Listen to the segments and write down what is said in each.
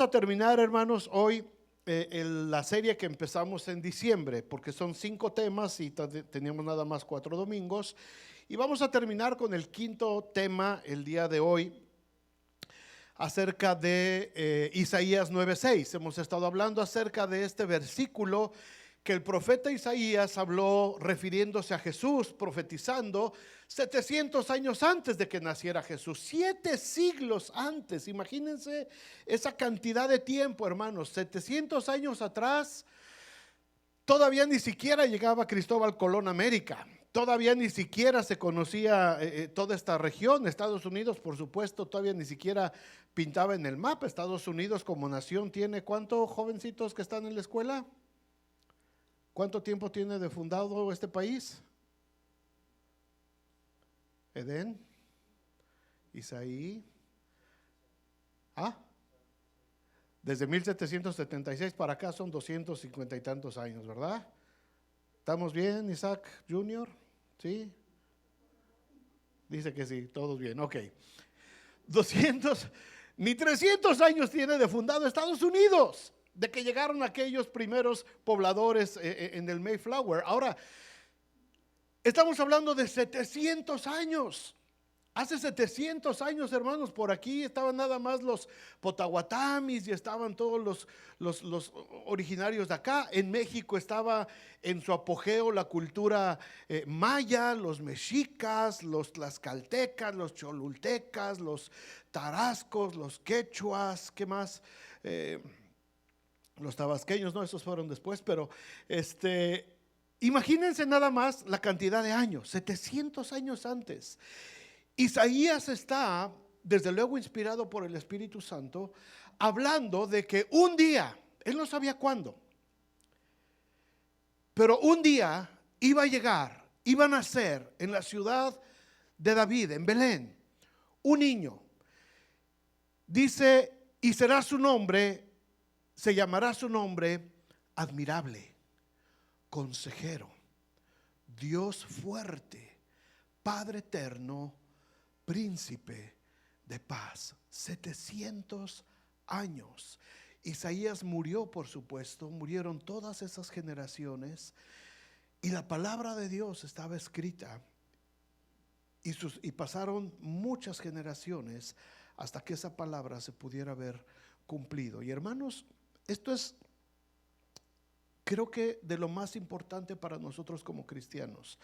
A terminar, hermanos, hoy la serie que empezamos en diciembre, porque son 5 temas y teníamos nada más 4 domingos, y vamos a terminar con el 5.º tema el día de hoy, acerca de Isaías 9:6. Hemos estado hablando acerca de este versículo que el profeta Isaías habló refiriéndose a Jesús, profetizando 700 años antes de que naciera Jesús, 7 siglos antes. Imagínense esa cantidad de tiempo, hermanos. 700 años atrás todavía ni siquiera llegaba Cristóbal Colón a América. Todavía ni siquiera se conocía toda esta región. Estados Unidos, por supuesto, todavía ni siquiera pintaba en el mapa. Estados Unidos como nación tiene, ¿cuántos jovencitos que están en la escuela? ¿Cuánto tiempo tiene de fundado este país? Edén, Isaí. Desde 1776 para acá son 250 y tantos años, ¿verdad? ¿Estamos bien, Isaac Junior? ¿Sí? Dice que sí, todos bien, ok. 200, ni 300 años tiene de fundado Estados Unidos, de que llegaron aquellos primeros pobladores en el Mayflower. Ahora, estamos hablando de 700 años. Hace 700 años, hermanos, por aquí estaban nada más los Potawatamis y estaban todos los originarios de acá. En México estaba en su apogeo la cultura maya, los mexicas, los tlaxcaltecas, los cholultecas, los tarascos, los quechuas, ¿qué más? Los tabasqueños, no, esos fueron después, pero imagínense nada más la cantidad de años, 700 años antes. Isaías está, desde luego inspirado por el Espíritu Santo, hablando de que un día, él no sabía cuándo, pero un día iba a llegar, iba a nacer en la ciudad de David, en Belén, un niño. Dice, y será su nombre, se llamará su nombre admirable, consejero, Dios fuerte, Padre eterno, príncipe de paz. 700 años. Isaías murió, por supuesto, murieron todas esas generaciones y la palabra de Dios estaba escrita y pasaron muchas generaciones hasta que esa palabra se pudiera ver cumplido. Y hermanos, esto es, creo que de lo más importante para nosotros como cristianos,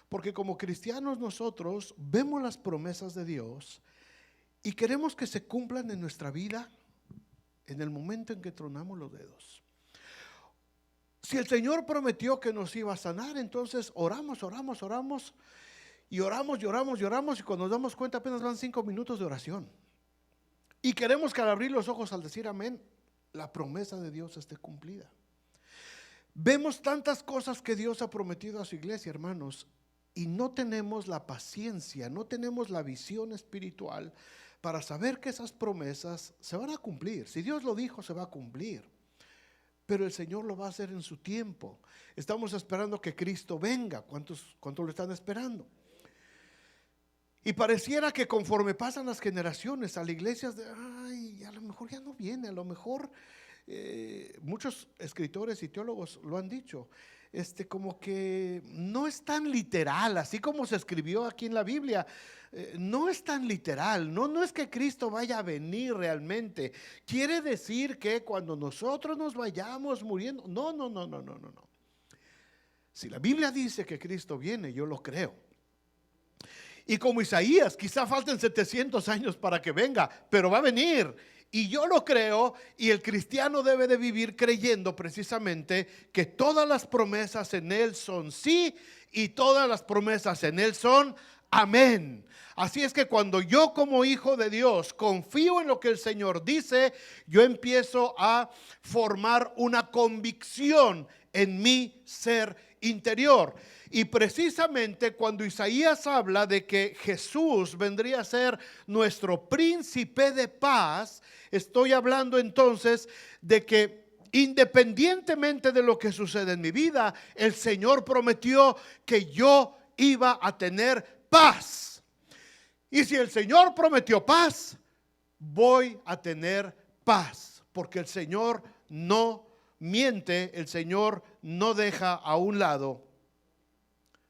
porque como cristianos nosotros vemos las promesas de Dios y queremos que se cumplan en nuestra vida en el momento en que tronamos los dedos. Si el Señor prometió que nos iba a sanar, entonces oramos y cuando nos damos cuenta apenas van 5 minutos de oración y queremos que al abrir los ojos al decir amén, la promesa de Dios esté cumplida. Vemos tantas cosas que Dios ha prometido a su iglesia, hermanos, y no tenemos la paciencia, no tenemos la visión espiritual para saber que esas promesas se van a cumplir. Si Dios lo dijo, se va a cumplir, pero el Señor lo va a hacer en su tiempo. Estamos esperando que Cristo venga. ¿Cuántos lo están esperando? Y pareciera que conforme pasan las generaciones a la iglesia, a lo mejor ya no viene, a lo mejor muchos escritores y teólogos lo han dicho, como que no es tan literal, así como se escribió aquí en la Biblia, no es tan literal, no es que Cristo vaya a venir realmente. Quiere decir que cuando nosotros nos vayamos muriendo, no. Si la Biblia dice que Cristo viene, yo lo creo. Y como Isaías, quizá falten 700 años para que venga, pero va a venir. Y yo lo creo, y el cristiano debe de vivir creyendo precisamente que todas las promesas en Él son sí y todas las promesas en Él son amén. Así es que cuando yo como hijo de Dios confío en lo que el Señor dice, yo empiezo a formar una convicción en mi ser interior. Y precisamente cuando Isaías habla de que Jesús vendría a ser nuestro príncipe de paz, estoy hablando entonces de que independientemente de lo que sucede en mi vida, el Señor prometió que yo iba a tener paz. Y si el Señor prometió paz, voy a tener paz. porque el Señor no miente, el Señor no deja a un lado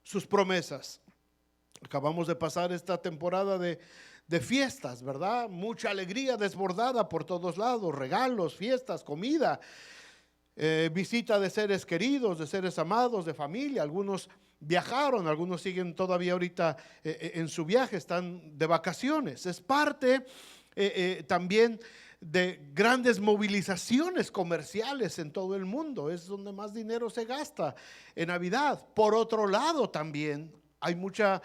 sus promesas. Acabamos de pasar esta temporada de fiestas, ¿verdad? Mucha alegría desbordada por todos lados, regalos, fiestas, comida, visita de seres queridos, de seres amados, de familia. Algunos viajaron, algunos siguen todavía ahorita en su viaje, están de vacaciones. Es parte también de grandes movilizaciones comerciales en todo el mundo. Es donde más dinero se gasta en Navidad. Por otro lado también hay mucha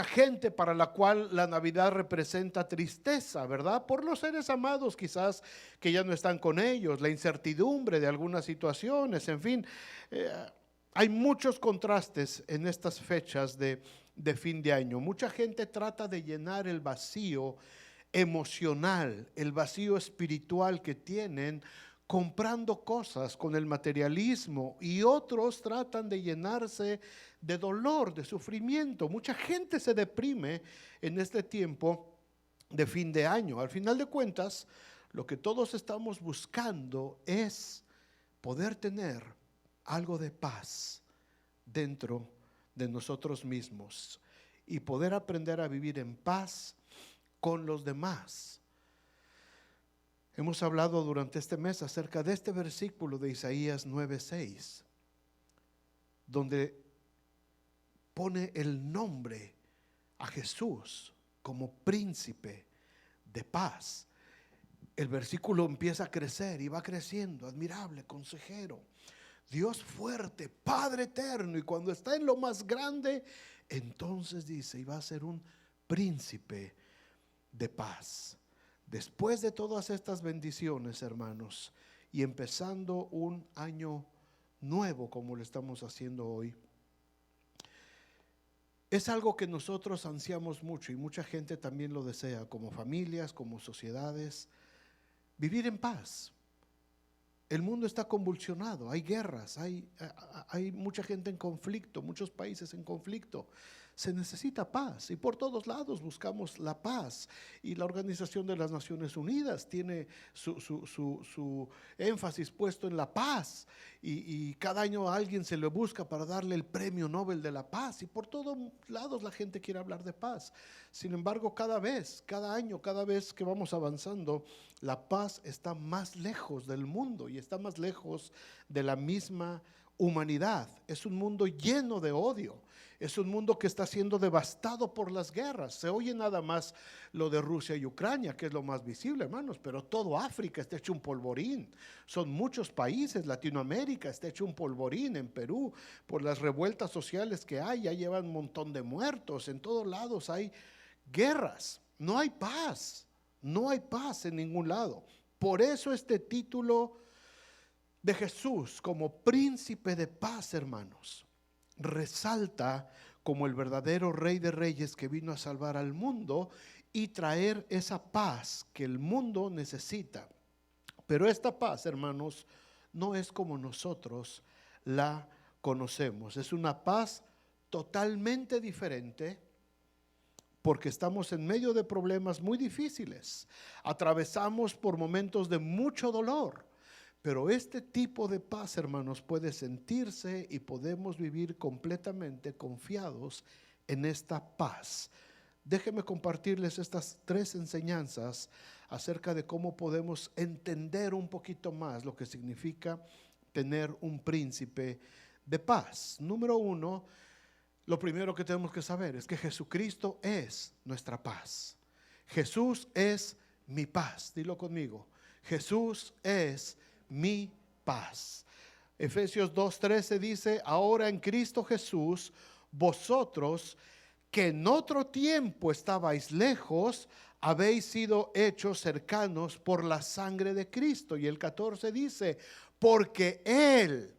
gente para la cual la Navidad representa tristeza, ¿verdad? Por los seres amados quizás que ya no están con ellos, la incertidumbre de algunas situaciones, en fin. Hay muchos contrastes en estas fechas de fin de año. Mucha gente trata de llenar el vacío emocional, el vacío espiritual que tienen comprando cosas con el materialismo, y otros tratan de llenarse de dolor, de sufrimiento. Mucha gente se deprime en este tiempo de fin de año. Al final de cuentas, lo que todos estamos buscando es poder tener algo de paz dentro de nosotros mismos y poder aprender a vivir en paz con los demás. Hemos hablado durante este mes acerca de este versículo de Isaías 9:6, donde pone el nombre a Jesús como príncipe de paz. El versículo empieza a crecer y va creciendo. Admirable, consejero, Dios fuerte, Padre eterno. Y cuando está en lo más grande, entonces dice, y va a ser un príncipe de paz. Después de todas estas bendiciones, hermanos, y empezando un año nuevo como lo estamos haciendo hoy, es algo que nosotros ansiamos mucho y mucha gente también lo desea, como familias, como sociedades, vivir en paz. El mundo está convulsionado, hay guerras, hay mucha gente en conflicto, muchos países en conflicto. Se necesita paz y por todos lados buscamos la paz, y la Organización de las Naciones Unidas tiene su énfasis puesto en la paz, y cada año a alguien se le busca para darle el premio Nobel de la paz, y por todos lados la gente quiere hablar de paz. Sin embargo, cada año, cada vez que vamos avanzando, la paz está más lejos del mundo y está más lejos de la misma humanidad. Es un mundo lleno de odio. Es un mundo que está siendo devastado por las guerras. Se oye nada más lo de Rusia y Ucrania, que es lo más visible, hermanos, pero todo África está hecho un polvorín. Son muchos países, Latinoamérica está hecho un polvorín, en Perú, por las revueltas sociales que hay, ya llevan un montón de muertos, en todos lados hay guerras, no hay paz en ningún lado. Por eso este título de Jesús como príncipe de paz, hermanos, resalta como el verdadero Rey de Reyes que vino a salvar al mundo y traer esa paz que el mundo necesita. Pero esta paz, hermanos, no es como nosotros la conocemos. Es una paz totalmente diferente, porque estamos en medio de problemas muy difíciles. Atravesamos por momentos de mucho dolor. Pero este tipo de paz, hermanos, puede sentirse y podemos vivir completamente confiados en esta paz. Déjenme compartirles estas 3 enseñanzas acerca de cómo podemos entender un poquito más lo que significa tener un príncipe de paz. Número 1, lo primero que tenemos que saber es que Jesucristo es nuestra paz. Jesús es mi paz. Dilo conmigo. Jesús es mi paz. Efesios 2:13 dice: ahora en Cristo Jesús, vosotros que en otro tiempo estabais lejos, habéis sido hechos cercanos por la sangre de Cristo. Y el 14 dice: porque Él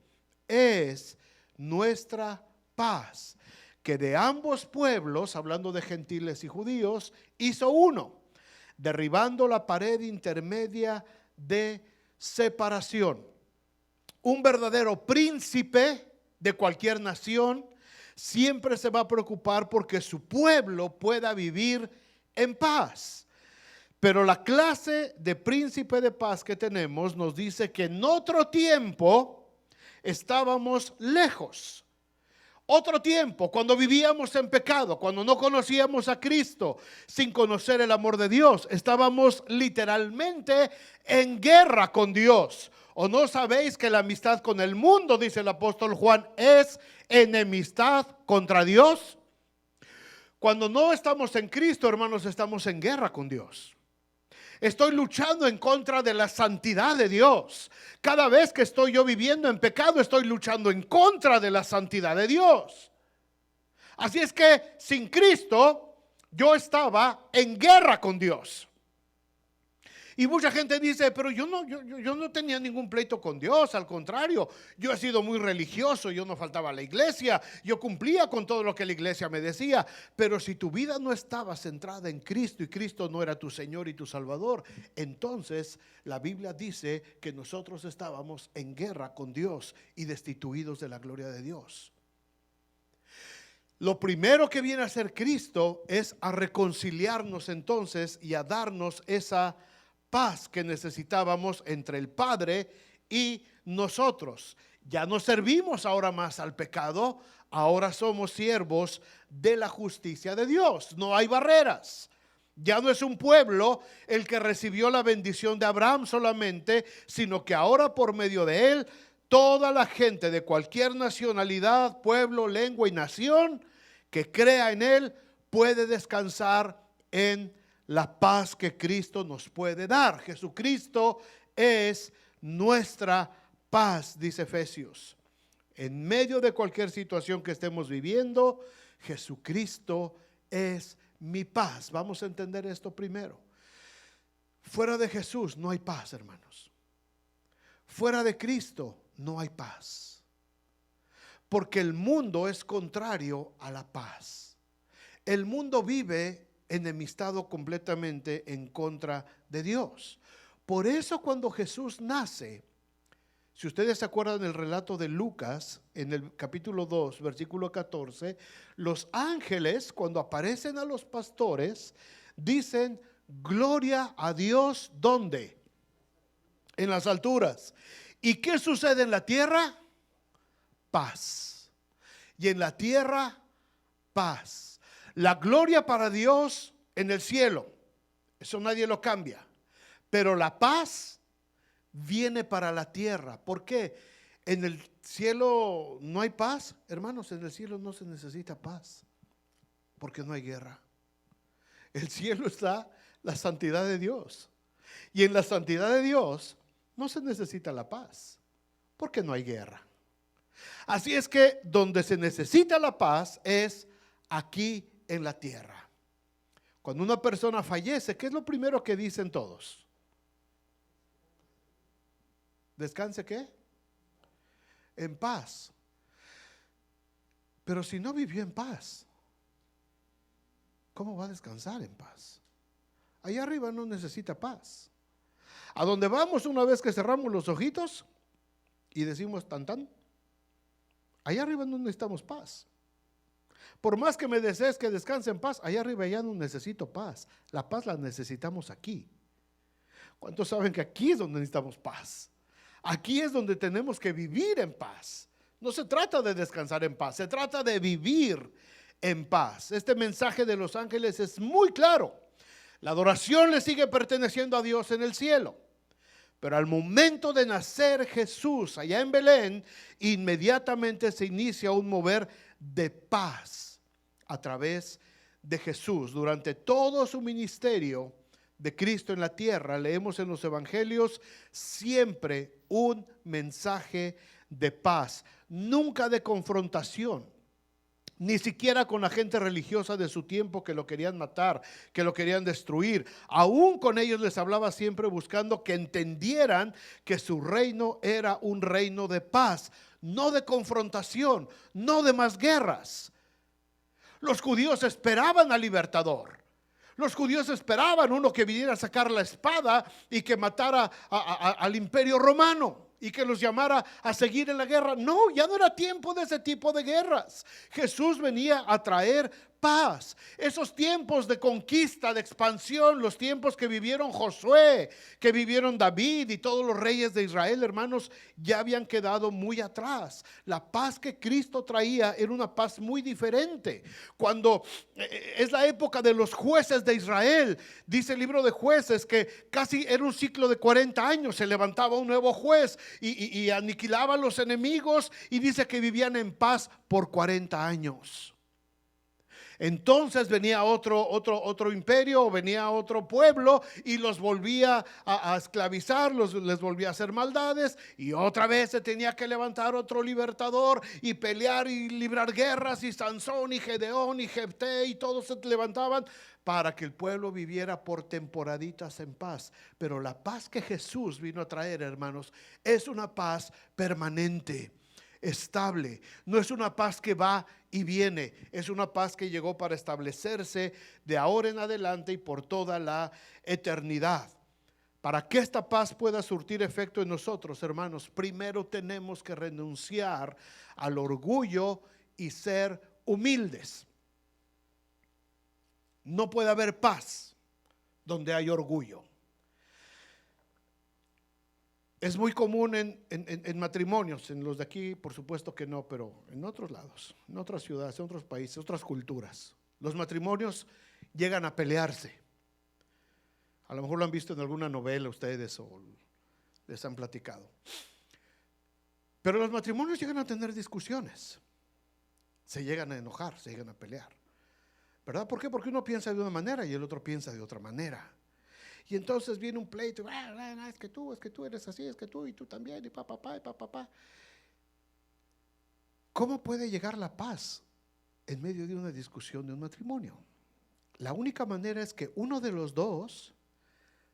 es nuestra paz, que de ambos pueblos, hablando de gentiles y judíos, hizo uno, derribando la pared intermedia de separación. Un verdadero príncipe de cualquier nación siempre se va a preocupar porque su pueblo pueda vivir en paz. Pero la clase de príncipe de paz que tenemos nos dice que en otro tiempo estábamos lejos. Otro tiempo, cuando vivíamos en pecado, cuando no conocíamos a Cristo, sin conocer el amor de Dios, estábamos literalmente en guerra con Dios. ¿O no sabéis que la amistad con el mundo, dice el apóstol Juan, es enemistad contra Dios? Cuando no estamos en Cristo, hermanos, estamos en guerra con Dios. Estoy luchando en contra de la santidad de Dios. Cada vez que estoy yo viviendo en pecado, estoy luchando en contra de la santidad de Dios. Así es que sin Cristo, yo estaba en guerra con Dios. Y mucha gente dice, pero yo no tenía ningún pleito con Dios. Al contrario, yo he sido muy religioso, yo no faltaba a la iglesia, yo cumplía con todo lo que la iglesia me decía. Pero si tu vida no estaba centrada en Cristo y Cristo no era tu Señor y tu Salvador, entonces la Biblia dice que nosotros estábamos en guerra con Dios y destituidos de la gloria de Dios. Lo primero que viene a hacer Cristo es a reconciliarnos entonces y a darnos esa paz que necesitábamos entre el Padre y nosotros. Ya no servimos ahora más al pecado, ahora somos siervos de la justicia de Dios. No hay barreras. Ya no es un pueblo el que recibió la bendición de Abraham solamente, sino que ahora por medio de él, toda la gente de cualquier nacionalidad, pueblo, lengua y nación que crea en él puede descansar en la paz que Cristo nos puede dar. Jesucristo es nuestra paz, dice Efesios. En medio de cualquier situación que estemos viviendo, Jesucristo es mi paz. Vamos a entender esto primero. Fuera de Jesús no hay paz, hermanos. Fuera de Cristo no hay paz. Porque el mundo es contrario a la paz. El mundo vive enemistado completamente en contra de Dios. Por eso cuando Jesús nace, si ustedes se acuerdan del relato de Lucas en el capítulo 2 versículo 14, los ángeles cuando aparecen a los pastores dicen gloria a Dios. ¿Dónde? En las alturas. ¿Y qué sucede en la tierra? Paz. Y en la tierra paz. La gloria para Dios en el cielo, eso nadie lo cambia. Pero la paz viene para la tierra. ¿Por qué? En el cielo no hay paz, hermanos. En el cielo no se necesita paz, porque no hay guerra. El cielo está la santidad de Dios. Y en la santidad de Dios no se necesita la paz, porque no hay guerra. Así es que donde se necesita la paz es aquí en la tierra. Cuando una persona fallece, ¿qué es lo primero que dicen todos? ¿Descanse qué? En paz. Pero si no vivió en paz, ¿cómo va a descansar en paz? Allá arriba no necesita paz. A donde vamos una vez que cerramos los ojitos y decimos tan tan, allá arriba no necesitamos paz. Por más que me desees que descanse en paz, allá arriba ya no necesito paz. La paz la necesitamos aquí. ¿Cuántos saben que aquí es donde necesitamos paz? Aquí es donde tenemos que vivir en paz. No se trata de descansar en paz, se trata de vivir en paz. Este mensaje de los ángeles es muy claro. La adoración le sigue perteneciendo a Dios en el cielo. Pero al momento de nacer Jesús allá en Belén, inmediatamente se inicia un mover de paz a través de Jesús. Durante todo su ministerio de Cristo en la tierra, leemos en los evangelios siempre un mensaje de paz, nunca de confrontación. Ni siquiera con la gente religiosa de su tiempo que lo querían matar, que lo querían destruir. Aún con ellos les hablaba siempre buscando que entendieran que su reino era un reino de paz, no de confrontación, no de más guerras. Los judíos esperaban al libertador. Los judíos esperaban uno que viniera a sacar la espada y que matara al imperio romano y que los llamara a seguir en la guerra. No, ya no era tiempo de ese tipo de guerras. Jesús venía a traer paz. Esos tiempos de conquista, de expansión, los tiempos que vivieron Josué, que vivieron David y todos los reyes de Israel, hermanos, ya habían quedado muy atrás. La paz que Cristo traía era una paz muy diferente. Cuando es la época de los jueces de Israel, dice el libro de Jueces que casi era un ciclo de 40 años, se levantaba un nuevo juez y aniquilaba a los enemigos, y dice que vivían en paz por 40 años. Entonces venía otro imperio, venía otro pueblo y los volvía a esclavizar, les volvía a hacer maldades, y otra vez se tenía que levantar otro libertador y pelear y librar guerras, y Sansón y Gedeón y Jefté y todos se levantaban para que el pueblo viviera por temporaditas en paz. Pero la paz que Jesús vino a traer, hermanos, es una paz permanente, estable. No es una paz que va y viene, es una paz que llegó para establecerse de ahora en adelante y por toda la eternidad. Para que esta paz pueda surtir efecto en nosotros, hermanos, primero tenemos que renunciar al orgullo y ser humildes. No puede haber paz donde hay orgullo. Es muy común en matrimonios, en los de aquí por supuesto que no, pero en otros lados, en otras ciudades, en otros países, otras culturas, los matrimonios llegan a pelearse. A lo mejor lo han visto en alguna novela ustedes o les han platicado. Pero los matrimonios llegan a tener discusiones, se llegan a enojar, se llegan a pelear, ¿verdad? ¿Por qué? Porque uno piensa de una manera y el otro piensa de otra manera. Y entonces viene un pleito, es que tú eres así, es que tú y tú también, y papá. ¿Cómo puede llegar la paz en medio de una discusión de un matrimonio? La única manera es que uno de los dos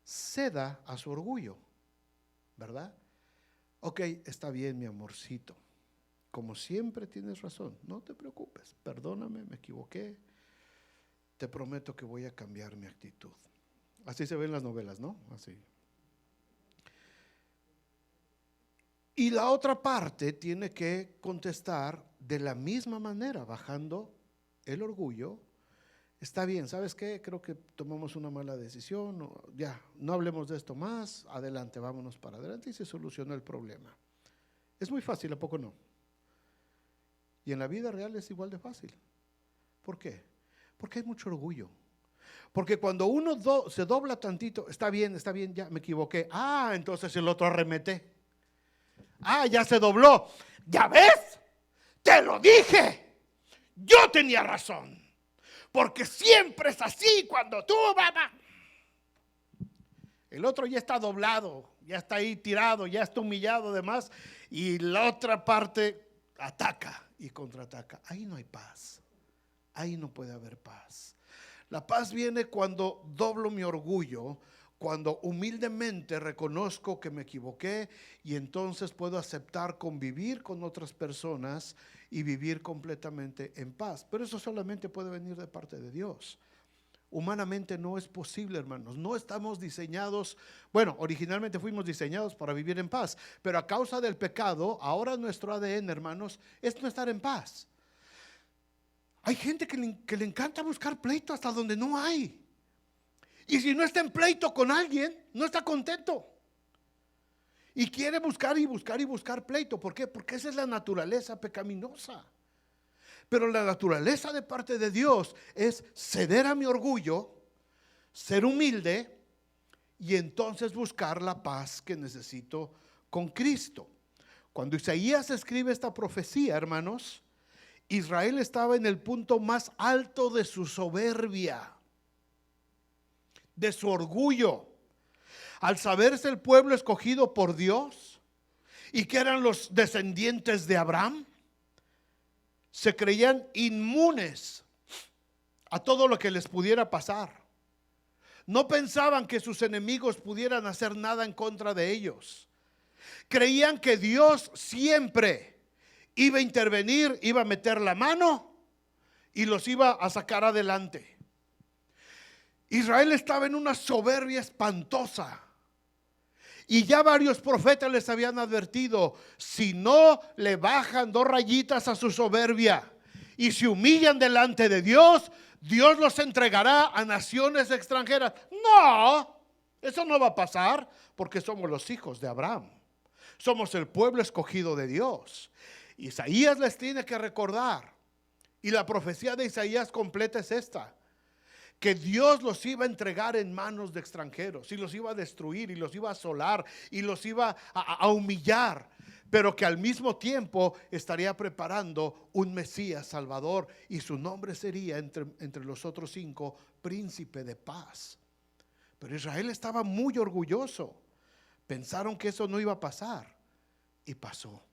ceda a su orgullo, ¿verdad? Ok, está bien, mi amorcito, como siempre tienes razón, no te preocupes, perdóname, me equivoqué, te prometo que voy a cambiar mi actitud. Así se ven las novelas, ¿no? Así. Y la otra parte tiene que contestar de la misma manera, bajando el orgullo. Está bien, ¿sabes qué? Creo que tomamos una mala decisión, ya, no hablemos de esto más, adelante, vámonos para adelante, y se solucionó el problema. Es muy fácil, ¿a poco no? Y en la vida real es igual de fácil. ¿Por qué? Porque hay mucho orgullo. Porque cuando uno se dobla tantito, está bien, ya me equivoqué. Entonces el otro arremete. Ya se dobló. ¿Ya ves? Te lo dije. Yo tenía razón. Porque siempre es así cuando tú, mamá. El otro ya está doblado, ya está ahí tirado, ya está humillado además. Y la otra parte ataca y contraataca. Ahí no hay paz. Ahí no puede haber paz. La paz viene cuando doblo mi orgullo, cuando humildemente reconozco que me equivoqué y entonces puedo aceptar convivir con otras personas y vivir completamente en paz. Pero eso solamente puede venir de parte de Dios. Humanamente no es posible, hermanos. No estamos diseñados, bueno, originalmente fuimos diseñados para vivir en paz, pero a causa del pecado, ahora nuestro ADN, hermanos, es no estar en paz. Hay gente que le encanta buscar pleito hasta donde no hay. Y si no está en pleito con alguien, no está contento. Y quiere buscar pleito. ¿Por qué? Porque esa es la naturaleza pecaminosa. Pero la naturaleza de parte de Dios es ceder a mi orgullo, ser humilde y entonces buscar la paz que necesito con Cristo. Cuando Isaías escribe esta profecía, hermanos, Israel estaba en el punto más alto de su soberbia, de su orgullo, al saberse el pueblo escogido por Dios y que eran los descendientes de Abraham. Se creían inmunes a todo lo que les pudiera pasar. No pensaban que sus enemigos pudieran hacer nada en contra de ellos. Creían que Dios siempre iba a intervenir, iba a meter la mano y los iba a sacar adelante. Israel estaba en una soberbia espantosa. Y ya varios profetas les habían advertido: si no le bajan 2 rayitas a su soberbia y se humillan delante de Dios, Dios los entregará a naciones extranjeras. No, eso no va a pasar porque somos los hijos de Abraham. Somos el pueblo escogido de Dios. Isaías les tiene que recordar, y la profecía de Isaías completa es esta: que Dios los iba a entregar en manos de extranjeros, y los iba a destruir, y los iba a asolar, y los iba a humillar, pero que al mismo tiempo estaría preparando un Mesías Salvador, y su nombre sería entre los otros 5, Príncipe de Paz. Pero Israel estaba muy orgulloso. Pensaron que eso no iba a pasar, y pasó.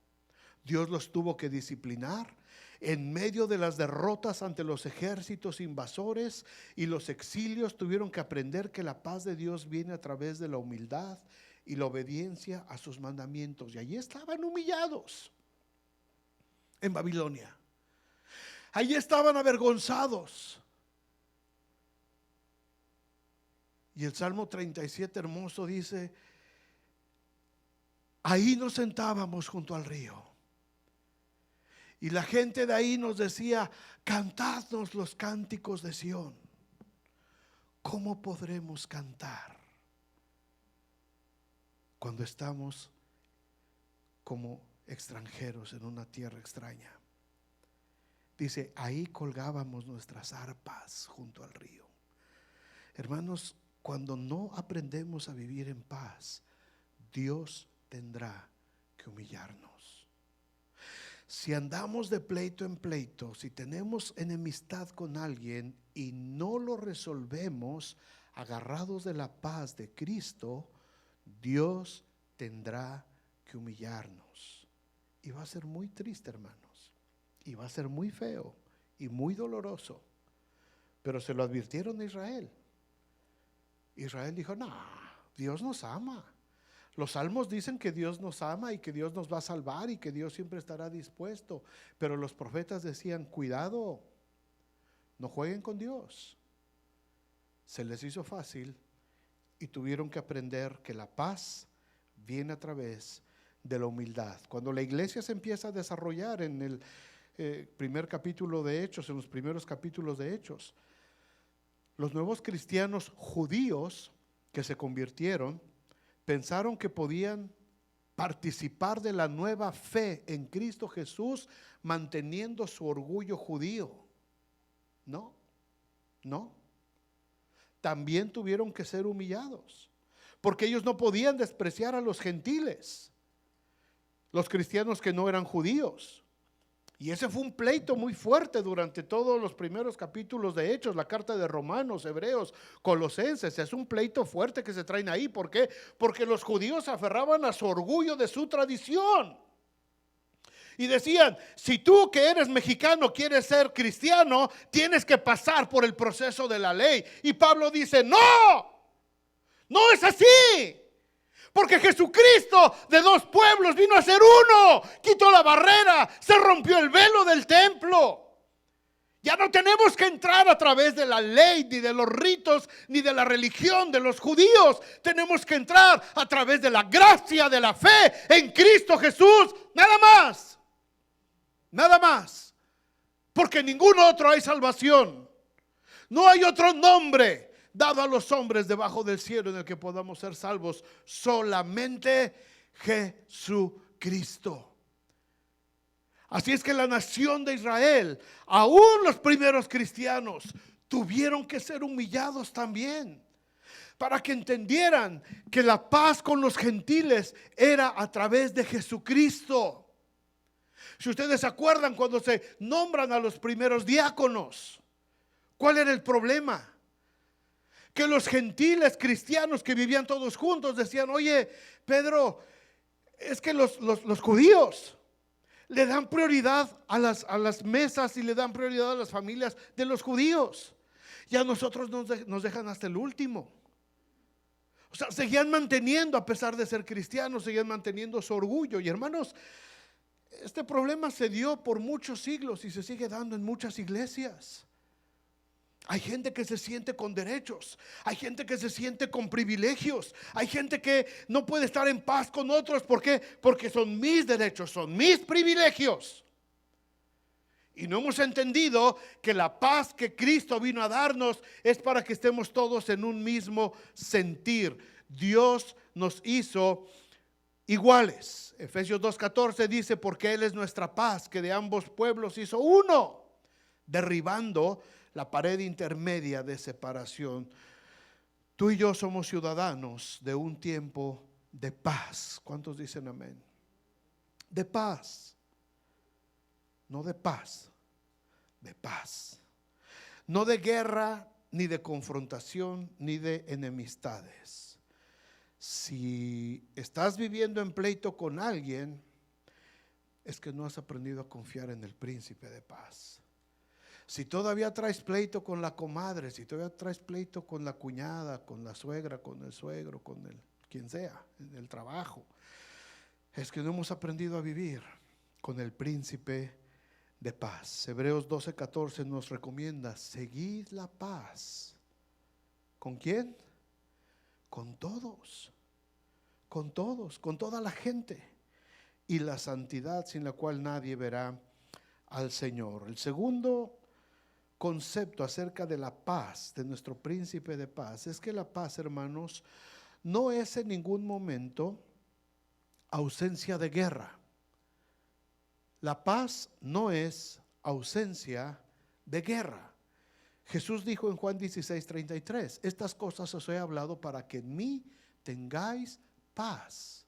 Dios los tuvo que disciplinar en medio de las derrotas ante los ejércitos invasores, y los exilios tuvieron que aprender que la paz de Dios viene a través de la humildad y la obediencia a sus mandamientos. Y allí estaban humillados en Babilonia. Allí estaban avergonzados. Y el Salmo 37 hermoso dice: ahí nos sentábamos junto al río, y la gente de ahí nos decía: cantadnos los cánticos de Sión. ¿Cómo podremos cantar cuando estamos como extranjeros en una tierra extraña? Dice: ahí colgábamos nuestras arpas junto al río. Hermanos, cuando no aprendemos a vivir en paz, Dios tendrá que humillarnos. Si andamos de pleito en pleito, si tenemos enemistad con alguien y no lo resolvemos agarrados de la paz de Cristo, Dios tendrá que humillarnos. Y va a ser muy triste, hermanos, y va a ser muy feo y muy doloroso. Pero se lo advirtieron a Israel. Israel dijo: no, Dios nos ama. Los salmos dicen que Dios nos ama y que Dios nos va a salvar y que Dios siempre estará dispuesto. Pero los profetas decían: cuidado, no jueguen con Dios. Se les hizo fácil y tuvieron que aprender que la paz viene a través de la humildad. Cuando la iglesia se empieza a desarrollar en el primer capítulo de Hechos, en los primeros capítulos de Hechos, los nuevos cristianos judíos que se convirtieron pensaron que podían participar de la nueva fe en Cristo Jesús manteniendo su orgullo judío. No, no. También tuvieron que ser humillados, porque ellos no podían despreciar a los gentiles, los cristianos que no eran judíos. Y ese fue un pleito muy fuerte durante todos los primeros capítulos de Hechos, la carta de Romanos, Hebreos, Colosenses. Es un pleito fuerte que se traen ahí. ¿Por qué? Porque los judíos se aferraban a su orgullo de su tradición. Y decían: si tú que eres mexicano quieres ser cristiano, tienes que pasar por el proceso de la ley. Y Pablo dice: no, no es así. Porque Jesucristo de dos pueblos vino a ser uno, quitó la barrera, se rompió el velo del templo. Ya no tenemos que entrar a través de la ley, ni de los ritos, ni de la religión de los judíos. Tenemos que entrar a través de la gracia, de la fe en Cristo Jesús, nada más. Nada más. Porque en ningún otro hay salvación. No hay otro nombre dado a los hombres debajo del cielo en el que podamos ser salvos, solamente Jesucristo. Así es que la nación de Israel, aún los primeros cristianos, tuvieron que ser humillados también, para que entendieran que la paz con los gentiles era a través de Jesucristo. Si ustedes se acuerdan cuando se nombran a los primeros diáconos, ¿cuál era el problema? Que los gentiles cristianos que vivían todos juntos decían: oye, Pedro, es que los judíos le dan prioridad a las mesas y le dan prioridad a las familias de los judíos, y a nosotros nos dejan hasta el último. O sea, seguían manteniendo, a pesar de ser cristianos, seguían manteniendo su orgullo. Y hermanos, este problema se dio por muchos siglos y se sigue dando en muchas iglesias. Hay gente que se siente con derechos, hay gente que se siente con privilegios, hay gente que no puede estar en paz con otros. ¿Por qué? Porque son mis derechos, son mis privilegios. Y no hemos entendido que la paz que Cristo vino a darnos es para que estemos todos en un mismo sentir. Dios nos hizo iguales. Efesios 2:14 dice, porque Él es nuestra paz, que de ambos pueblos hizo uno, derribando la pared intermedia de separación. Tú y yo somos ciudadanos de un tiempo de paz. ¿Cuántos dicen amén? De paz. No de paz, de paz. No de guerra, ni de confrontación, ni de enemistades. Si estás viviendo en pleito con alguien, es que no has aprendido a confiar en el príncipe de paz. Si todavía traes pleito con la comadre, si todavía traes pleito con la cuñada, con la suegra, con el suegro, con el quien sea, en el trabajo, es que no hemos aprendido a vivir con el príncipe de paz. Hebreos 12:14 nos recomienda, seguid la paz. ¿Con quién? Con todos, con toda la gente, y la santidad sin la cual nadie verá al Señor. El segundo concepto acerca de la paz, de nuestro príncipe de paz, es que la paz, hermanos, no es en ningún momento ausencia de guerra. La paz no es ausencia de guerra. Jesús dijo en Juan 16:33, estas cosas os he hablado para que en mí tengáis paz.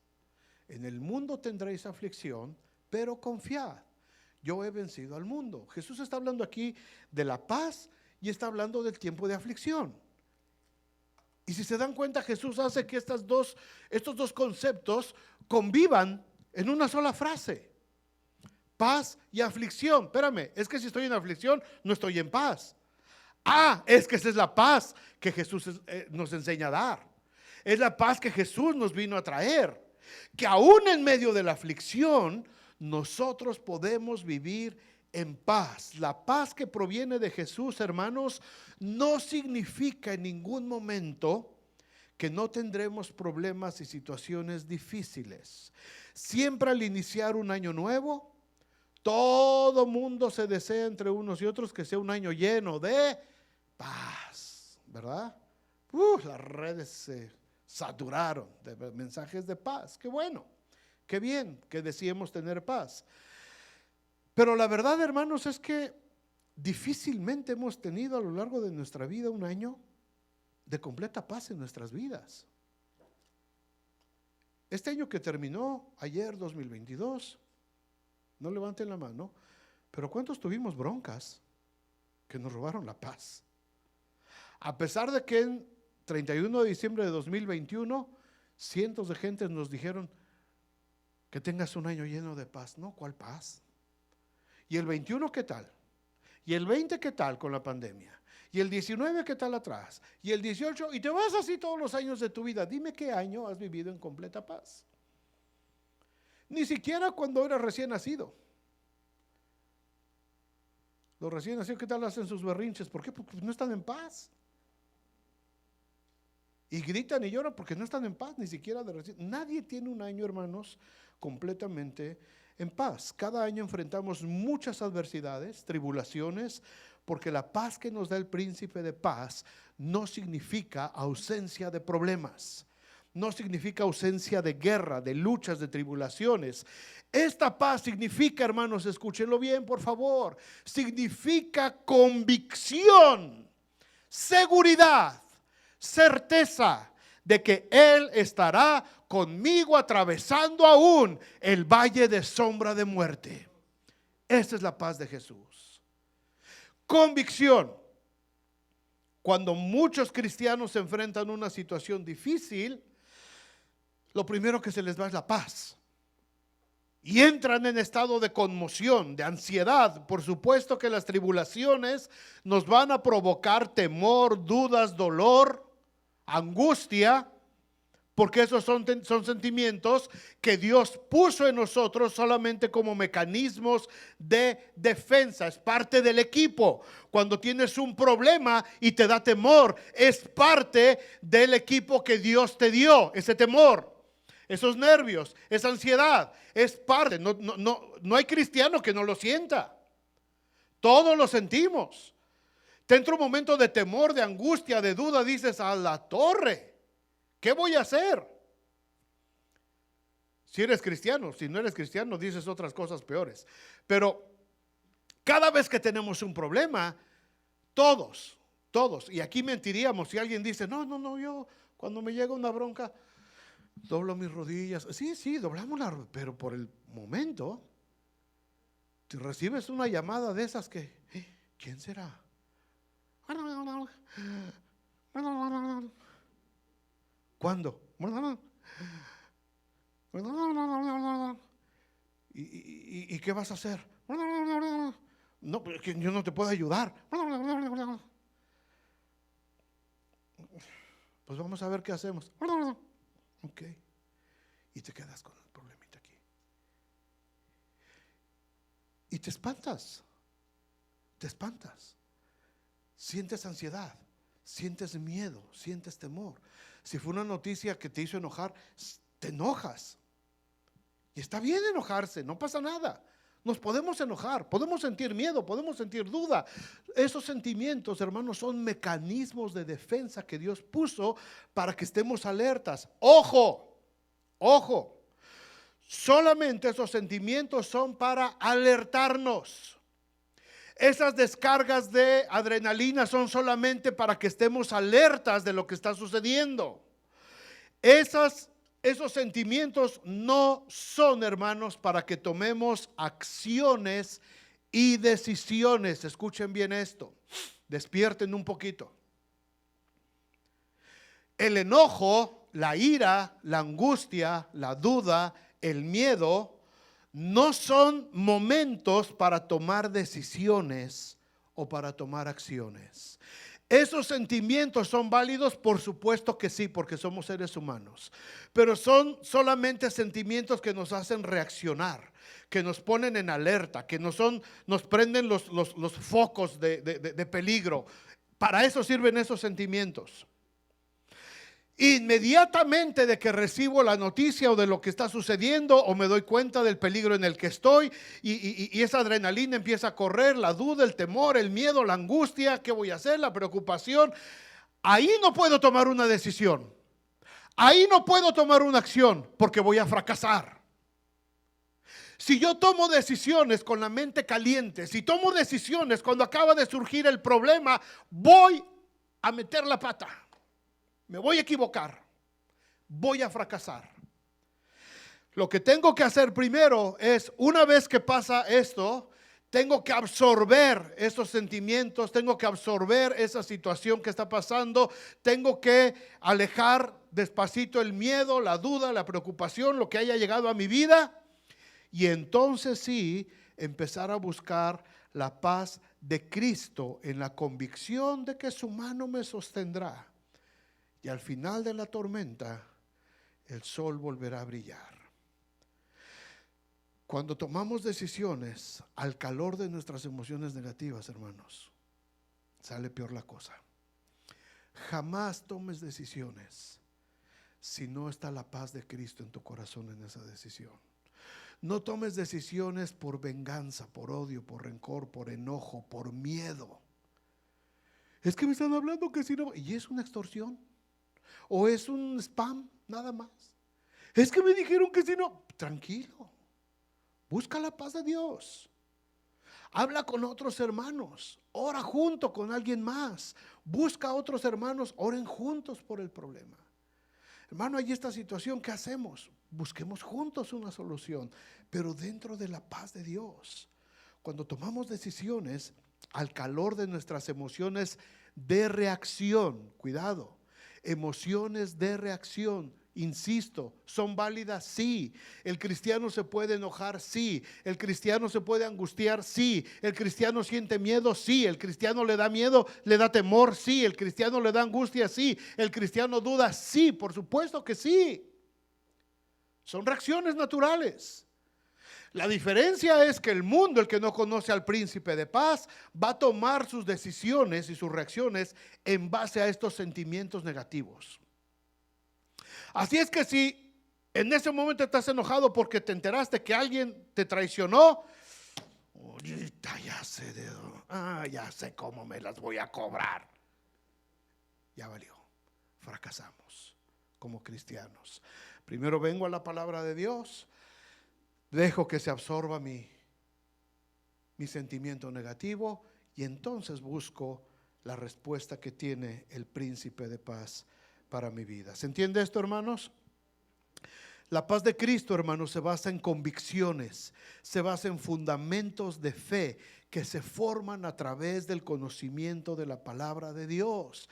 En el mundo tendréis aflicción, pero confiad, yo he vencido al mundo. Jesús está hablando aquí de la paz y está hablando del tiempo de aflicción. Y si se dan cuenta, Jesús hace que estos dos conceptos convivan en una sola frase. Paz y aflicción. Espérame, es que si estoy en aflicción, no estoy en paz. Es que esa es la paz que Jesús nos enseña a dar. Es la paz que Jesús nos vino a traer. Que aún en medio de la aflicción, nosotros podemos vivir en paz. La paz que proviene de Jesús, hermanos, no significa en ningún momento que no tendremos problemas y situaciones difíciles. Siempre al iniciar un año nuevo, todo mundo se desea entre unos y otros que sea un año lleno de paz, ¿verdad? Las redes se saturaron de mensajes de paz. Qué bueno, qué bien que deseemos tener paz. Pero la verdad, hermanos, es que difícilmente hemos tenido a lo largo de nuestra vida un año de completa paz en nuestras vidas. Este año que terminó ayer, 2022, no levanten la mano, pero ¿cuántos tuvimos broncas que nos robaron la paz? A pesar de que en 31 de diciembre de 2021, cientos de gentes nos dijeron que tengas un año lleno de paz. No, ¿cuál paz? ¿Y el 21 qué tal? ¿Y el 20 qué tal con la pandemia? ¿Y el 19 qué tal atrás? ¿Y el 18? Y te vas así todos los años de tu vida. Dime qué año has vivido en completa paz. Ni siquiera cuando eras recién nacido. Los recién nacidos, ¿qué tal hacen sus berrinches? ¿Por qué? Porque no están en paz. Y gritan y lloran porque no están en paz, ni siquiera de recién. Nadie tiene un año, hermanos, completamente en paz. Cada año enfrentamos muchas adversidades, tribulaciones, porque la paz que nos da el príncipe de paz no significa ausencia de problemas. No significa ausencia de guerra, de luchas, de tribulaciones. Esta paz significa, hermanos, escúchenlo bien, por favor, significa convicción, seguridad, certeza de que Él estará conmigo atravesando aún el valle de sombra de muerte. Esa es la paz de Jesús. Convicción. Cuando muchos cristianos se enfrentan a una situación difícil, lo primero que se les va es la paz. Y entran en estado de conmoción, de ansiedad. Por supuesto que las tribulaciones nos van a provocar temor, dudas, dolor, angustia, porque esos son sentimientos que Dios puso en nosotros solamente como mecanismos de defensa. Es parte del equipo. Cuando tienes un problema y te da temor, es parte del equipo que Dios te dio, ese temor. Esos nervios, esa ansiedad, es parte. No hay cristiano que no lo sienta. Todos lo sentimos. Te entra un momento de temor, de angustia, de duda. Dices, a la torre, ¿qué voy a hacer? Si eres cristiano, si no eres cristiano, dices otras cosas peores. Pero cada vez que tenemos un problema, todos, y aquí mentiríamos si alguien dice, no, yo cuando me llega una bronca, doblo mis rodillas. Sí, doblamos la rodilla, pero por el momento, te recibes una llamada de esas que, ¿quién será? ¿Cuándo? ¿Y qué vas a hacer? No, que yo no te puedo ayudar. Pues vamos a ver qué hacemos. Ok. Y te quedas con el problemita aquí. Y te espantas. Sientes ansiedad, sientes miedo, sientes temor. Si fue una noticia que te hizo enojar, te enojas. Y está bien enojarse, no pasa nada. Nos podemos enojar, podemos sentir miedo, podemos sentir duda. Esos sentimientos, hermanos, son mecanismos de defensa que Dios puso para que estemos alertas. Ojo, solamente esos sentimientos son para alertarnos. Esas descargas de adrenalina son solamente para que estemos alertas de lo que está sucediendo. Esos sentimientos no son, hermanos, para que tomemos acciones y decisiones. Escuchen bien esto, despierten un poquito. El enojo, la ira, la angustia, la duda, el miedo no son momentos para tomar decisiones o para tomar acciones. ¿Esos sentimientos son válidos? Por supuesto que sí, porque somos seres humanos. Pero son solamente sentimientos que nos hacen reaccionar, que nos ponen en alerta, que nos prenden los focos de peligro. Para eso sirven esos sentimientos. Inmediatamente de que recibo la noticia o de lo que está sucediendo o me doy cuenta del peligro en el que estoy y esa adrenalina empieza a correr, la duda, el temor, el miedo, la angustia, ¿qué voy a hacer? La preocupación. Ahí no puedo tomar una decisión. Ahí no puedo tomar una acción porque voy a fracasar. Si yo tomo decisiones con la mente caliente, si tomo decisiones cuando acaba de surgir el problema, voy a meter la pata. Me voy a equivocar, voy a fracasar. Lo que tengo que hacer primero es, una vez que pasa esto, tengo que absorber esos sentimientos, tengo que absorber esa situación que está pasando, tengo que alejar despacito el miedo, la duda, la preocupación, lo que haya llegado a mi vida, y entonces sí, empezar a buscar la paz de Cristo en la convicción de que su mano me sostendrá. Y al final de la tormenta, el sol volverá a brillar. Cuando tomamos decisiones al calor de nuestras emociones negativas, hermanos, sale peor la cosa. Jamás tomes decisiones si no está la paz de Cristo en tu corazón en esa decisión. No tomes decisiones por venganza, por odio, por rencor, por enojo, por miedo. Es que me están hablando que si no, y es una extorsión. O es un spam, nada más. Es que me dijeron que si no, tranquilo. Busca la paz de Dios. Habla con otros hermanos. Ora junto con alguien más. Busca a otros hermanos. Oren juntos por el problema. Hermano, hay esta situación. ¿Qué hacemos? Busquemos juntos una solución, pero dentro de la paz de Dios. Cuando tomamos decisiones al calor de nuestras emociones de reacción, cuidado. Emociones de reacción, insisto, ¿son válidas? Sí. ¿El cristiano se puede enojar? Sí. ¿El cristiano se puede angustiar? Sí. ¿El cristiano siente miedo? Sí. ¿El cristiano le da miedo? ¿Le da temor? Sí. ¿El cristiano le da angustia? Sí. ¿El cristiano duda? Sí, por supuesto que sí. Son reacciones naturales. La diferencia es que el mundo, el que no conoce al príncipe de paz, va a tomar sus decisiones y sus reacciones en base a estos sentimientos negativos. Así es que si en ese momento estás enojado porque te enteraste que alguien te traicionó, Ahorita ya sé ya sé cómo me las voy a cobrar. Ya valió. Fracasamos como cristianos. Primero vengo a la palabra de Dios, dejo que se absorba mi sentimiento negativo y entonces busco la respuesta que tiene el príncipe de paz para mi vida. ¿Se entiende esto, hermanos? La paz de Cristo, hermanos, se basa en convicciones, se basa en fundamentos de fe que se forman a través del conocimiento de la palabra de Dios.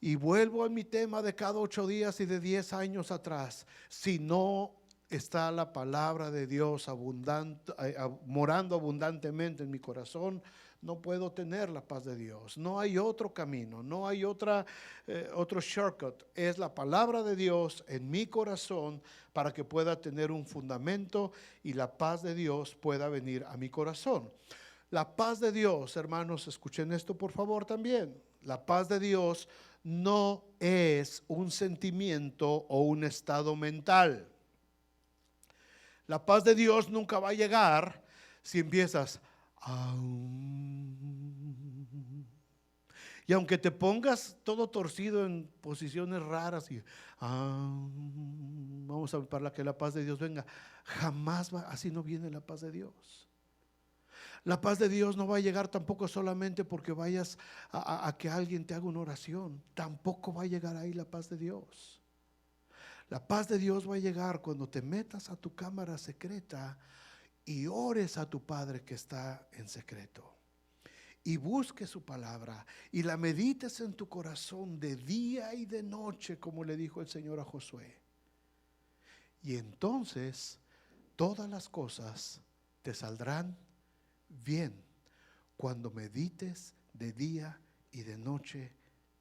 Y vuelvo a mi tema de cada 8 días y de 10 años atrás. Si no está la palabra de Dios morando abundantemente en mi corazón, no puedo tener la paz de Dios. No hay otro camino, no hay otro shortcut. Es la palabra de Dios en mi corazón para que pueda tener un fundamento y la paz de Dios pueda venir a mi corazón. La paz de Dios, hermanos, escuchen esto por favor también. La paz de Dios no es un sentimiento o un estado mental. La paz de Dios nunca va a llegar si empiezas y aunque te pongas todo torcido en posiciones raras y vamos a para que la paz de Dios venga, jamás va, así no viene la paz de Dios. La paz de Dios no va a llegar tampoco solamente porque vayas a que alguien te haga una oración. Tampoco va a llegar ahí la paz de Dios. La paz de Dios va a llegar cuando te metas a tu cámara secreta y ores a tu Padre que está en secreto. Y busques su palabra y la medites en tu corazón de día y de noche, como le dijo el Señor a Josué. Y entonces todas las cosas te saldrán bien cuando medites de día y de noche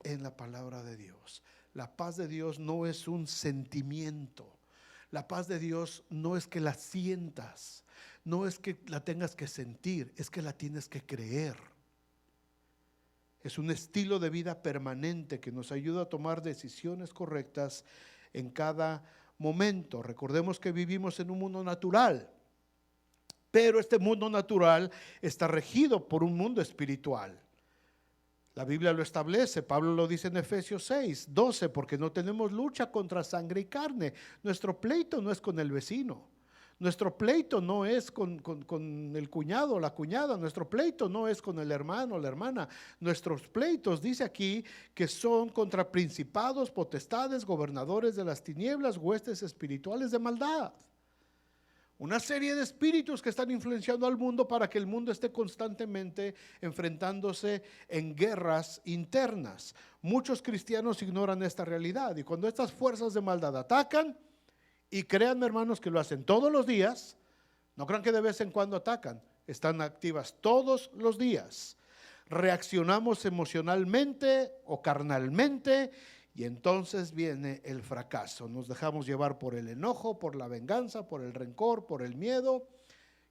en la palabra de Dios. La paz de Dios no es un sentimiento. La paz de Dios no es que la sientas, no es que la tengas que sentir, es que la tienes que creer. Es un estilo de vida permanente que nos ayuda a tomar decisiones correctas en cada momento. Recordemos que vivimos en un mundo natural, pero este mundo natural está regido por un mundo espiritual. La Biblia lo establece, Pablo lo dice en Efesios 6:12, porque no tenemos lucha contra sangre y carne. Nuestro pleito no es con el vecino, nuestro pleito no es con el cuñado o la cuñada, nuestro pleito no es con el hermano o la hermana. Nuestros pleitos, dice aquí, que son contra principados, potestades, gobernadores de las tinieblas, huestes espirituales de maldad. Una serie de espíritus que están influenciando al mundo para que el mundo esté constantemente enfrentándose en guerras internas. Muchos cristianos ignoran esta realidad y cuando estas fuerzas de maldad atacan, y créanme hermanos que lo hacen todos los días, no crean que de vez en cuando atacan, están activas todos los días. Reaccionamos emocionalmente o carnalmente y entonces viene el fracaso. Nos dejamos llevar por el enojo, por la venganza, por el rencor, por el miedo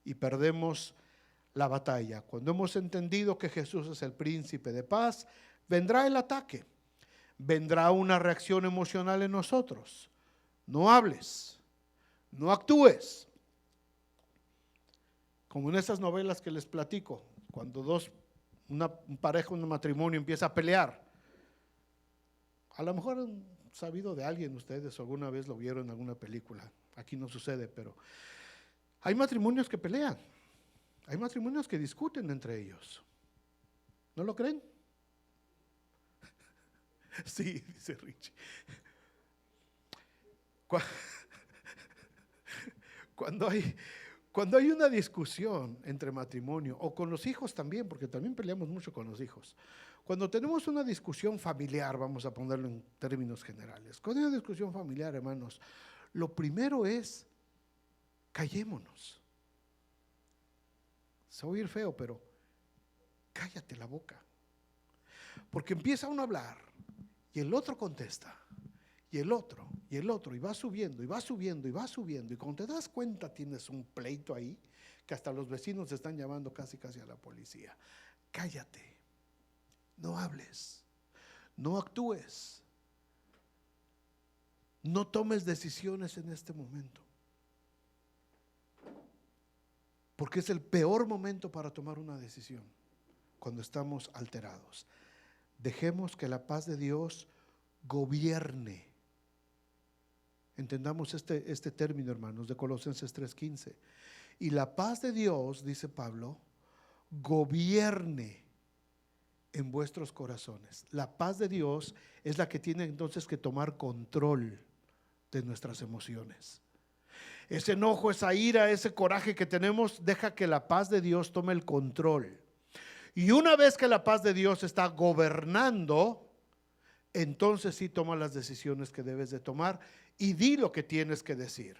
y perdemos la batalla. Cuando hemos entendido que Jesús es el príncipe de paz, vendrá el ataque, vendrá una reacción emocional en nosotros. No hables, no actúes. Como en esas novelas que les platico, cuando una pareja, un matrimonio empieza a pelear. A lo mejor han sabido de alguien ustedes o alguna vez lo vieron en alguna película. Aquí no sucede, pero hay matrimonios que pelean. Hay matrimonios que discuten entre ellos. ¿No lo creen? Sí, dice Richie. Cuando hay una discusión entre matrimonio o con los hijos también, porque también peleamos mucho con los hijos. Cuando tenemos una discusión familiar, vamos a ponerlo en términos generales. Cuando hay una discusión familiar, hermanos, lo primero es callémonos. Se va a oír feo, pero cállate la boca. Porque empieza uno a hablar y el otro contesta. Y el otro, y va subiendo, y va subiendo, y va subiendo. Y cuando te das cuenta tienes un pleito ahí, que hasta los vecinos están llamando casi a la policía. Cállate, no hables, no actúes, no tomes decisiones en este momento. Porque es el peor momento para tomar una decisión, cuando estamos alterados. Dejemos que la paz de Dios gobierne. Entendamos este término, hermanos, de Colosenses 3:15. Y la paz de Dios, dice Pablo, gobierne en vuestros corazones. La paz de Dios es la que tiene entonces que tomar control de nuestras emociones. Ese enojo, esa ira, ese coraje que tenemos, deja que la paz de Dios tome el control. Y una vez que la paz de Dios está gobernando, entonces sí toma las decisiones que debes de tomar y di lo que tienes que decir.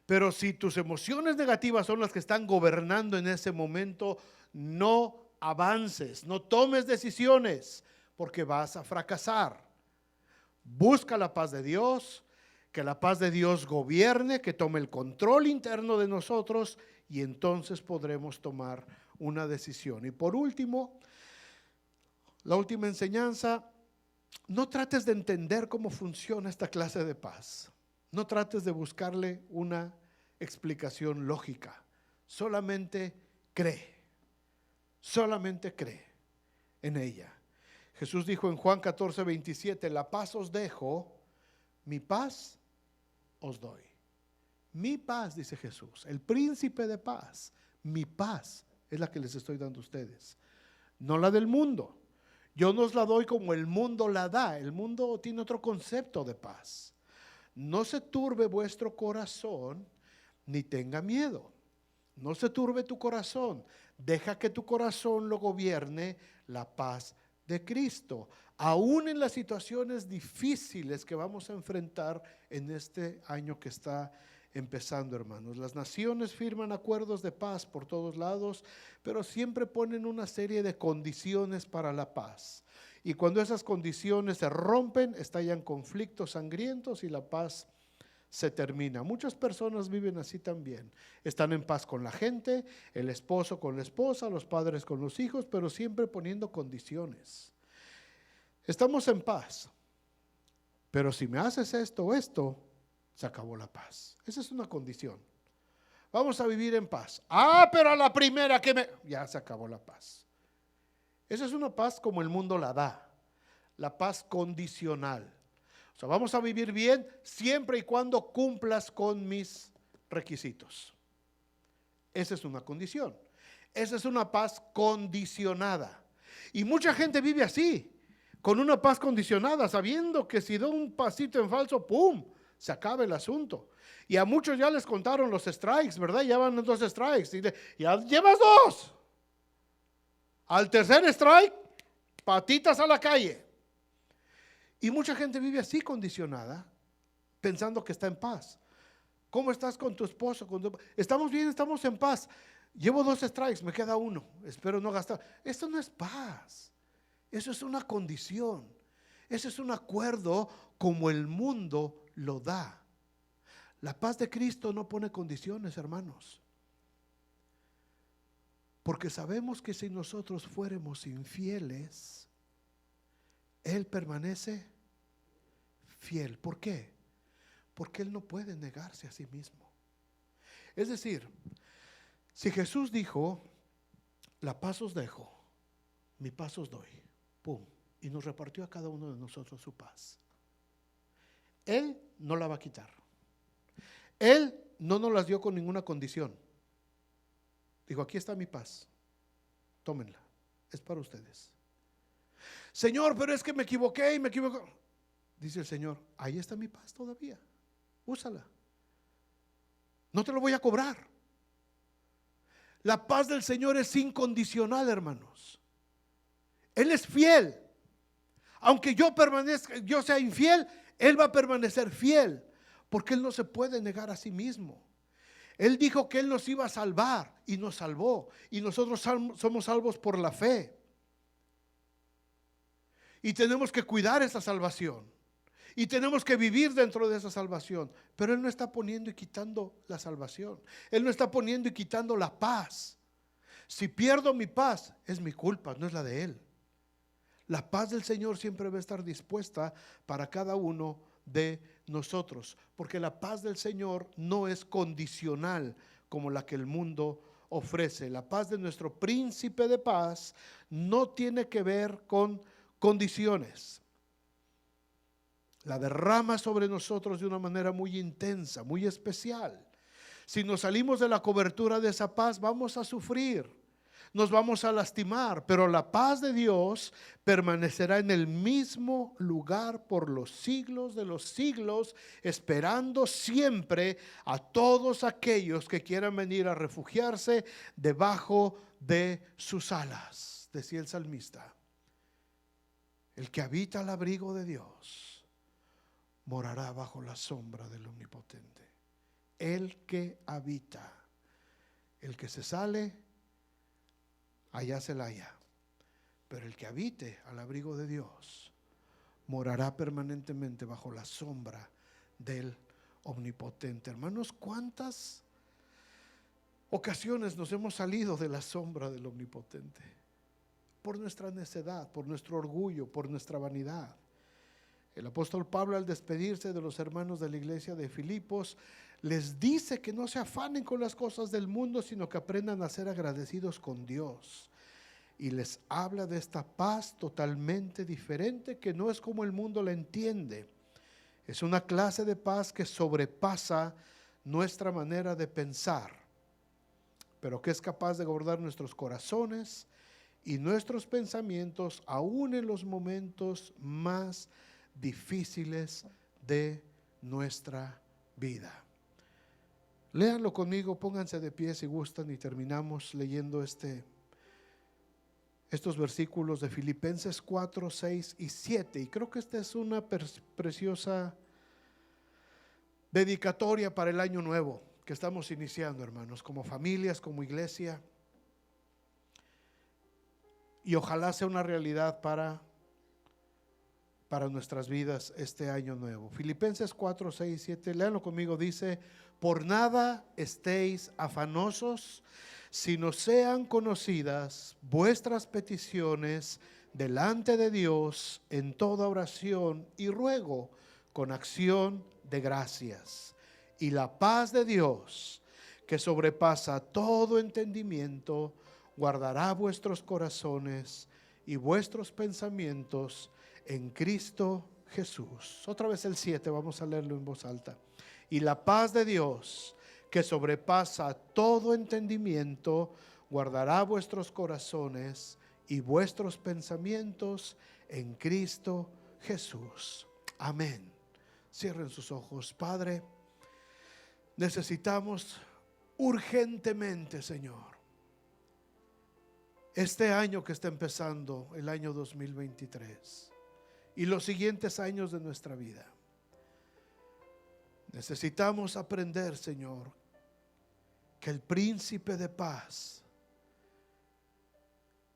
Pero si tus emociones negativas son las que están gobernando en ese momento, no avances, no tomes decisiones, porque vas a fracasar. Busca la paz de Dios, que la paz de Dios gobierne, que tome el control interno de nosotros, y entonces podremos tomar una decisión. Y por último, la última enseñanza: no trates de entender cómo funciona esta clase de paz. No trates de buscarle una explicación lógica. Solamente cree en ella. Jesús dijo en Juan 14:27: la paz os dejo, mi paz os doy. Mi paz, dice Jesús, el príncipe de paz, mi paz es la que les estoy dando a ustedes, no la del mundo. Yo no os la doy como el mundo la da. El mundo tiene otro concepto de paz. No se turbe vuestro corazón, ni tenga miedo. No se turbe tu corazón. Deja que tu corazón lo gobierne la paz de Cristo. Aún en las situaciones difíciles que vamos a enfrentar en este año que está empezando, hermanos. Las naciones firman acuerdos de paz por todos lados, pero siempre ponen una serie de condiciones para la paz. Y cuando esas condiciones se rompen, estallan conflictos sangrientos y la paz se termina. Muchas personas viven así también. Están en paz con la gente, el esposo con la esposa, los padres con los hijos, pero siempre poniendo condiciones. Estamos en paz, pero si me haces esto o esto, se acabó la paz. Esa es una condición. Vamos a vivir en paz. Pero a la primera ya se acabó la paz. Esa es una paz como el mundo la da, la paz condicional. O sea, vamos a vivir bien siempre y cuando cumplas con mis requisitos. Esa es una condición. Esa es una paz condicionada. Y mucha gente vive así, con una paz condicionada, sabiendo que si da un pasito en falso, ¡pum!, se acaba el asunto. Y a muchos ya les contaron los strikes, ¿verdad? Ya van 2 strikes. Y ya llevas 2. Al tercer strike, patitas a la calle. Y mucha gente vive así condicionada, pensando que está en paz. ¿Cómo estás con tu esposo? Estamos bien, estamos en paz. Llevo 2 strikes, me queda 1. Espero no gastar. Esto no es paz. Eso es una condición. Eso es un acuerdo como el mundo lo da. La paz de Cristo no pone condiciones, hermanos. Porque sabemos que si nosotros fuéramos infieles, Él permanece fiel. ¿Por qué? Porque Él no puede negarse a sí mismo. Es decir, si Jesús dijo: la paz os dejo, mi paz os doy, pum, y nos repartió a cada uno de nosotros su paz, Él no la va a quitar. Él no nos las dio con ninguna condición. Dijo: aquí está mi paz, tómenla, es para ustedes. Señor, pero es que me equivoqué y me equivoqué. Dice el Señor: ahí está mi paz todavía, úsala, no te lo voy a cobrar. La paz del Señor es incondicional, hermanos. Él es fiel. Aunque yo sea infiel, Él va a permanecer fiel, porque Él no se puede negar a sí mismo. Él dijo que Él nos iba a salvar y nos salvó, y nosotros somos salvos por la fe. Y tenemos que cuidar esa salvación, y tenemos que vivir dentro de esa salvación. Pero Él no está poniendo y quitando la salvación. Él no está poniendo y quitando la paz. Si pierdo mi paz, es mi culpa, no es la de Él. La paz del Señor siempre va a estar dispuesta para cada uno de nosotros, porque la paz del Señor no es condicional como la que el mundo ofrece. La paz de nuestro príncipe de paz no tiene que ver con condiciones. La derrama sobre nosotros de una manera muy intensa, muy especial. Si nos salimos de la cobertura de esa paz, vamos a sufrir, nos vamos a lastimar, pero la paz de Dios permanecerá en el mismo lugar por los siglos de los siglos, esperando siempre a todos aquellos que quieran venir a refugiarse debajo de sus alas. Decía el salmista: el que habita al abrigo de Dios morará bajo la sombra del Omnipotente. El que habita, el que se sale, allá se la halla. Pero el que habite al abrigo de Dios morará permanentemente bajo la sombra del Omnipotente. Hermanos, ¿cuántas ocasiones nos hemos salido de la sombra del Omnipotente? Por nuestra necedad, por nuestro orgullo, por nuestra vanidad. El apóstol Pablo, al despedirse de los hermanos de la iglesia de Filipos, les dice que no se afanen con las cosas del mundo, sino que aprendan a ser agradecidos con Dios. Y les habla de esta paz totalmente diferente, que no es como el mundo la entiende. Es una clase de paz que sobrepasa nuestra manera de pensar, pero que es capaz de guardar nuestros corazones y nuestros pensamientos, aún en los momentos más difíciles de nuestra vida. Léanlo conmigo, pónganse de pie si gustan, y terminamos leyendo estos versículos de Filipenses 4, 6 y 7. Y creo que esta es una preciosa dedicatoria para el año nuevo que estamos iniciando, hermanos, como familias, como iglesia. Y ojalá sea una realidad para nuestras vidas este año nuevo. Filipenses 4, 6 y 7, léanlo conmigo, dice: por nada estéis afanosos, sino sean conocidas vuestras peticiones delante de Dios en toda oración y ruego con acción de gracias. Y la paz de Dios, que sobrepasa todo entendimiento, guardará vuestros corazones y vuestros pensamientos en Cristo Jesús. Otra vez el 7, vamos a leerlo en voz alta. Y la paz de Dios, que sobrepasa todo entendimiento, guardará vuestros corazones y vuestros pensamientos en Cristo Jesús. Amén. Cierren sus ojos. Padre, necesitamos urgentemente, Señor, este año que está empezando, el año 2023, y los siguientes años de nuestra vida. Necesitamos aprender, Señor, que el príncipe de paz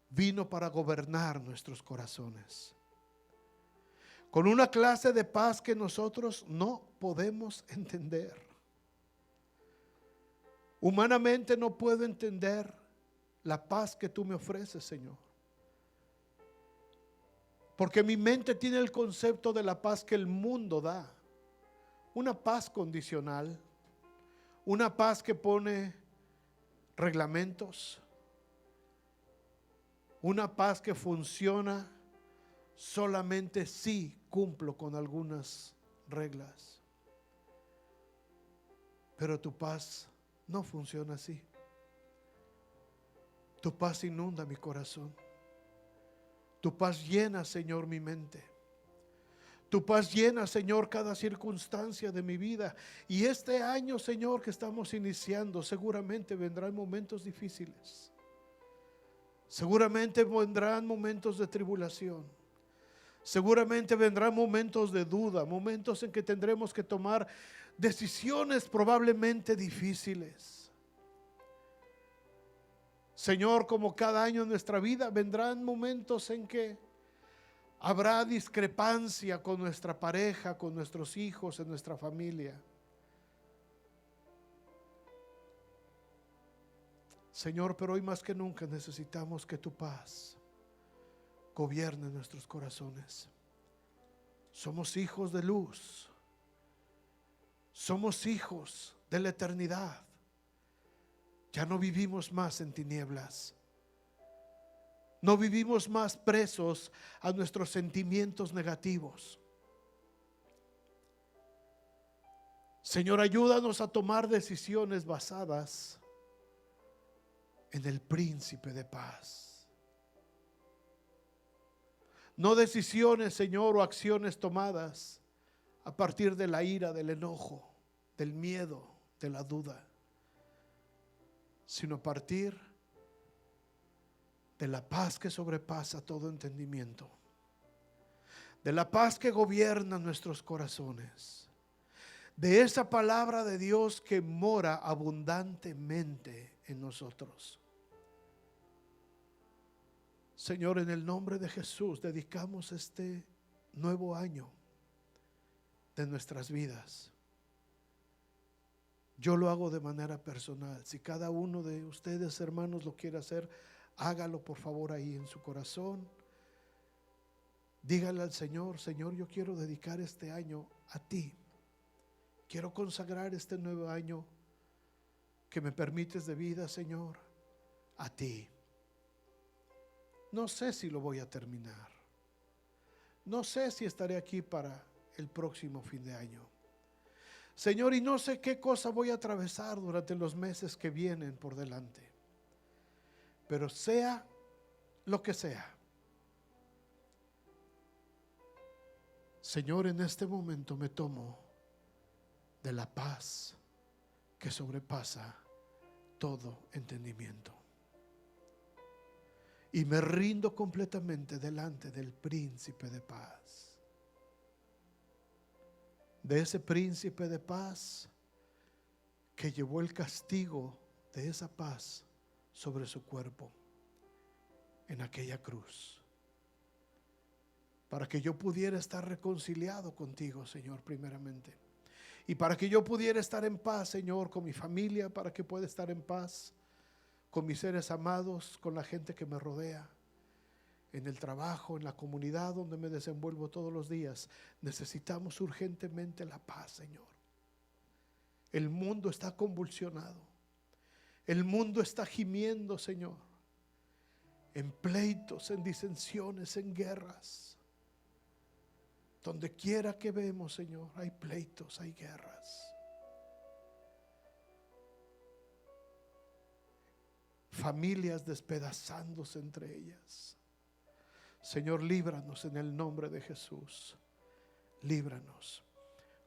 vino para gobernar nuestros corazones, con una clase de paz que nosotros no podemos entender. Humanamente no puedo entender la paz que tú me ofreces, Señor, porque mi mente tiene el concepto de la paz que el mundo da. Una paz condicional, una paz que pone reglamentos, una paz que funciona solamente si cumplo con algunas reglas. Pero tu paz no funciona así. Tu paz inunda mi corazón. Tu paz llena, Señor, mi mente. Tu paz llena, Señor, cada circunstancia de mi vida. Y este año, Señor, que estamos iniciando, seguramente vendrán momentos difíciles. Seguramente vendrán momentos de tribulación. Seguramente vendrán momentos de duda, momentos en que tendremos que tomar decisiones probablemente difíciles. Señor, como cada año en nuestra vida, vendrán momentos en que habrá discrepancia con nuestra pareja, con nuestros hijos, en nuestra familia. Señor, pero hoy más que nunca necesitamos que tu paz gobierne nuestros corazones. Somos hijos de luz. Somos hijos de la eternidad. Ya no vivimos más en tinieblas. No vivimos más presos a nuestros sentimientos negativos. Señor, ayúdanos a tomar decisiones basadas en el Príncipe de paz. No decisiones, Señor, o acciones tomadas a partir de la ira, del enojo, del miedo, de la duda, sino a partir de la paz que sobrepasa todo entendimiento, de la paz que gobierna nuestros corazones, de esa palabra de Dios que mora abundantemente en nosotros. Señor, en el nombre de Jesús dedicamos este nuevo año de nuestras vidas. Yo lo hago de manera personal. Si cada uno de ustedes, hermanos, lo quiere hacer, hágalo por favor ahí en su corazón. Dígale al Señor: Señor, yo quiero dedicar este año a ti. Quiero consagrar este nuevo año que me permites de vida, Señor, a ti. No sé si lo voy a terminar. No sé si estaré aquí para el próximo fin de año, Señor, y no sé qué cosa voy a atravesar durante los meses que vienen por delante. Pero sea lo que sea, Señor, en este momento me tomo de la paz que sobrepasa todo entendimiento. Y me rindo completamente delante del Príncipe de paz. De ese Príncipe de paz que llevó el castigo de esa paz sobre su cuerpo en aquella cruz, para que yo pudiera estar reconciliado contigo, Señor, primeramente, y para que yo pudiera estar en paz, Señor, con mi familia, para que pueda estar en paz con mis seres amados, con la gente que me rodea, en el trabajo, en la comunidad donde me desenvuelvo todos los días. Necesitamos urgentemente la paz, Señor. El mundo está convulsionado. El mundo está gimiendo, Señor, en pleitos, en disensiones, en guerras. Donde quiera que vemos, Señor, hay pleitos, hay guerras. Familias despedazándose entre ellas. Señor, líbranos en el nombre de Jesús. Líbranos.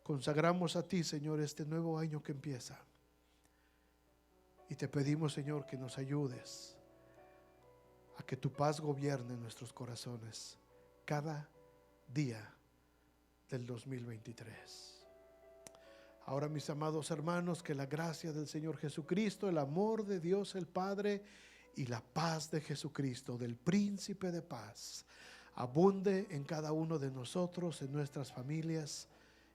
Consagramos a ti, Señor, este nuevo año que empieza. Y te pedimos, Señor, que nos ayudes a que tu paz gobierne en nuestros corazones cada día del 2023. Ahora, mis amados hermanos, que la gracia del Señor Jesucristo, el amor de Dios el Padre y la paz de Jesucristo, del Príncipe de paz, abunde en cada uno de nosotros, en nuestras familias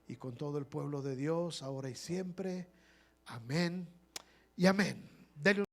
y con todo el pueblo de Dios, ahora y siempre. Amén y amén. Denle